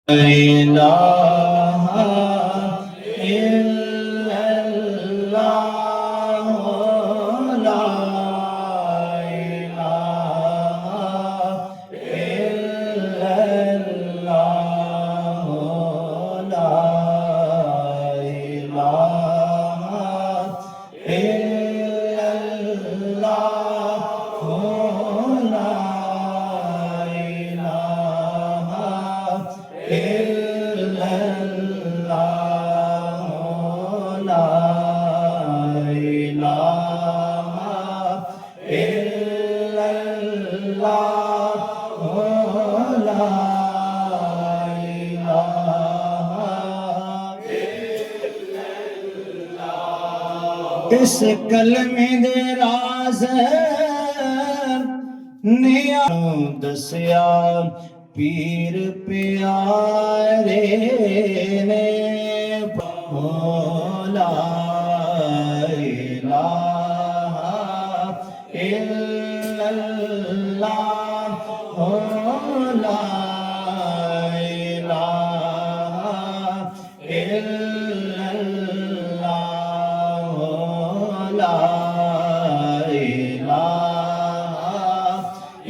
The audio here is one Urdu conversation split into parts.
إله إلا الله لا إله إلا الله لا إله إلا الله لا إله إلا الله لا إله إلا الله لا إله إلا الله اس کلمے دے راز نیا دسیا پیر پیارے نے لا الہ الا اللہ لا الہ الا اللہ لا الہ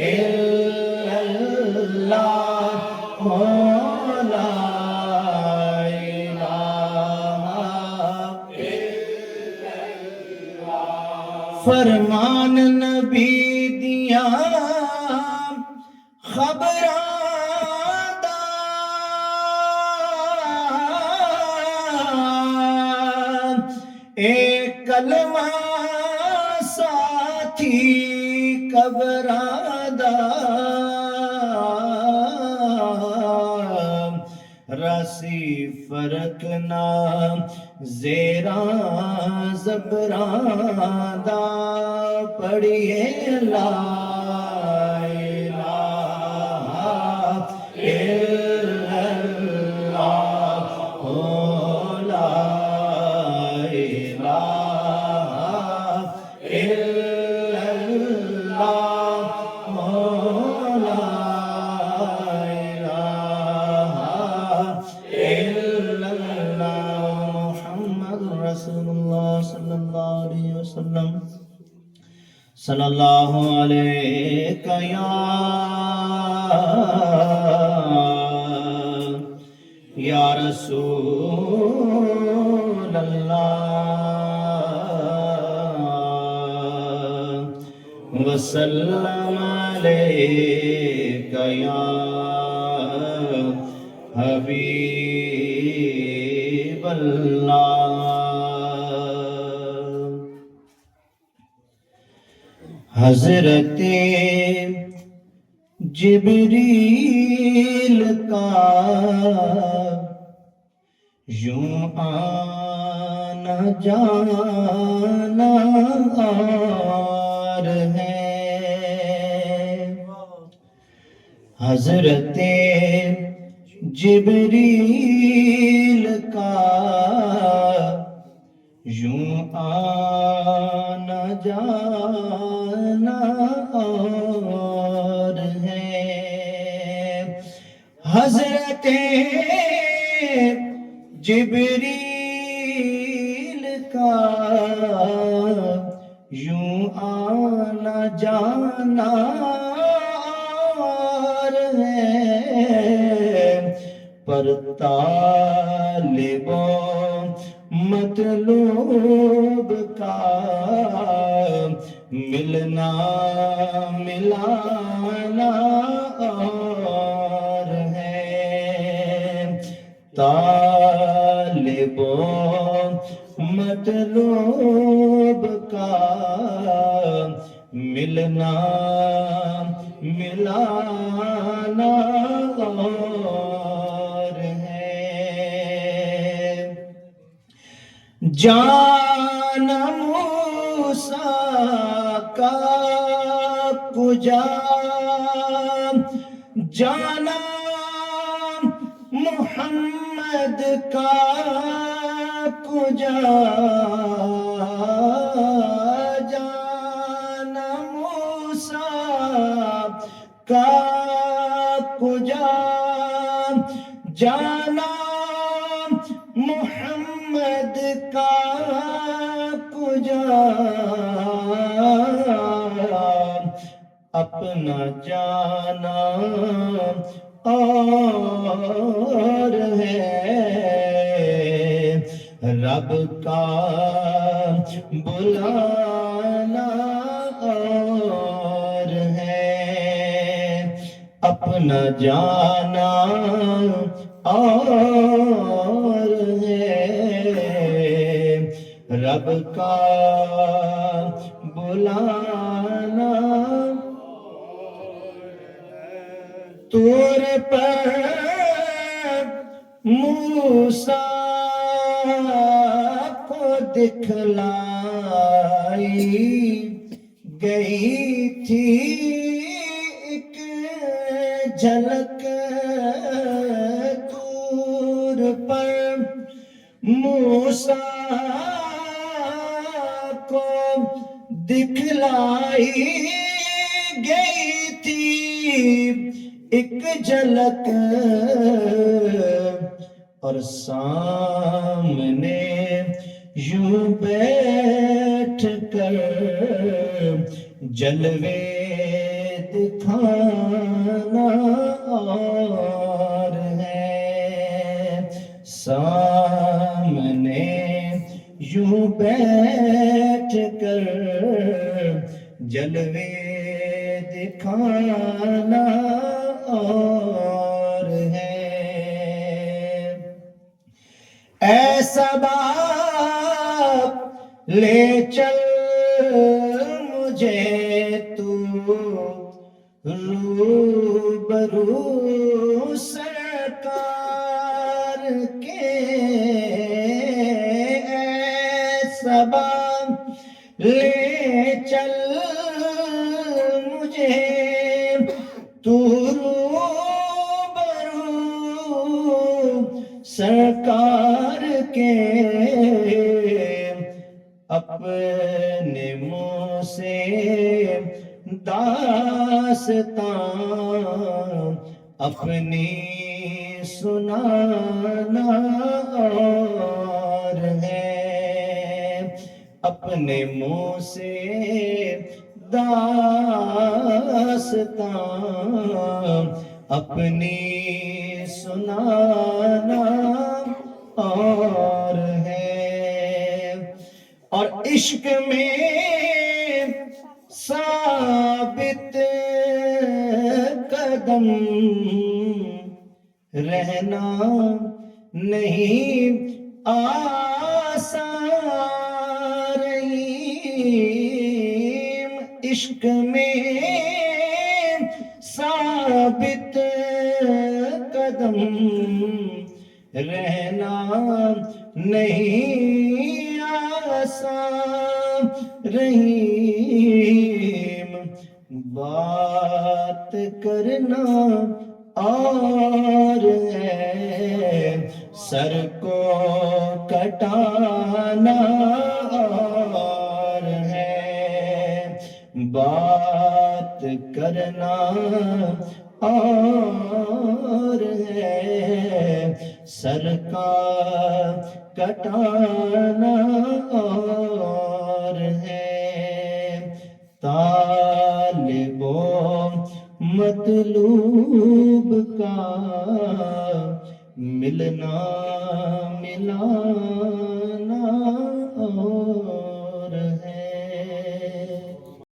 الا اللہ لا الہ الا اللہ فرمان نبی دیاں خبراں دا اے کلمہ ساتھی قبراں دا رسی فرق نہ زیراں زبراں دا پڑھیے لا الہ الا اللہ لا الہ الا اللہ لا إلا الله محمد رسول الله صلى الله عليه وسلم صلى الله عليك يا رسول الله وسلم عليك يا حبیب اللہ حضرت جبریل کا یوں آنا جانا اور ہے حضرت جبریل کا یوں آنا جانا اور ہے حضرت جبریل کا یوں آنا جانا اور ہے پر طالب و مطلوب کا ملنا ملانا اور ہے طالب و مطلوب کا ملنا ملانا اور ہے جان موسیٰ کا کجا جانا محمد کا کجا جانا موسیٰ کا کجا جانا محمد کا کجا اپنا جانا اور ہے رب کا بلانا اور ہے اپنا جانا اور ہے رب کا بلانا طور پر موسیٰ کو دکھلائی گئی تھی ایک جھلک طور پر موسیٰ کو دکھلائی گئی تھی ایک جھلک اور سامنے یوں بیٹھ کر جلوے دکھانا اور ہے سامنے یوں بیٹھ کر جلوے دکھانا اور ہے ایسا باپ لے چل مجھے تو روبرو سرکار کے ایسا باپ لے چل مجھے تو روبرو سرکار کے اپنے منہ سے داستان اپنی سنانا اور ہے اپنے منہ سے داستان اپنی سنانا اور ہے اور عشق میں ثابت قدم رہنا نہیں آسان رحیم عشق میں ثابت قدم رہنا نہیں آسان رحیم بات کرنا اور ہے سر کو کٹانا اور ہے بات کرنا اور ہے سر کا کٹانا اور ہے طالب و مطلوب کا ملنا ملانا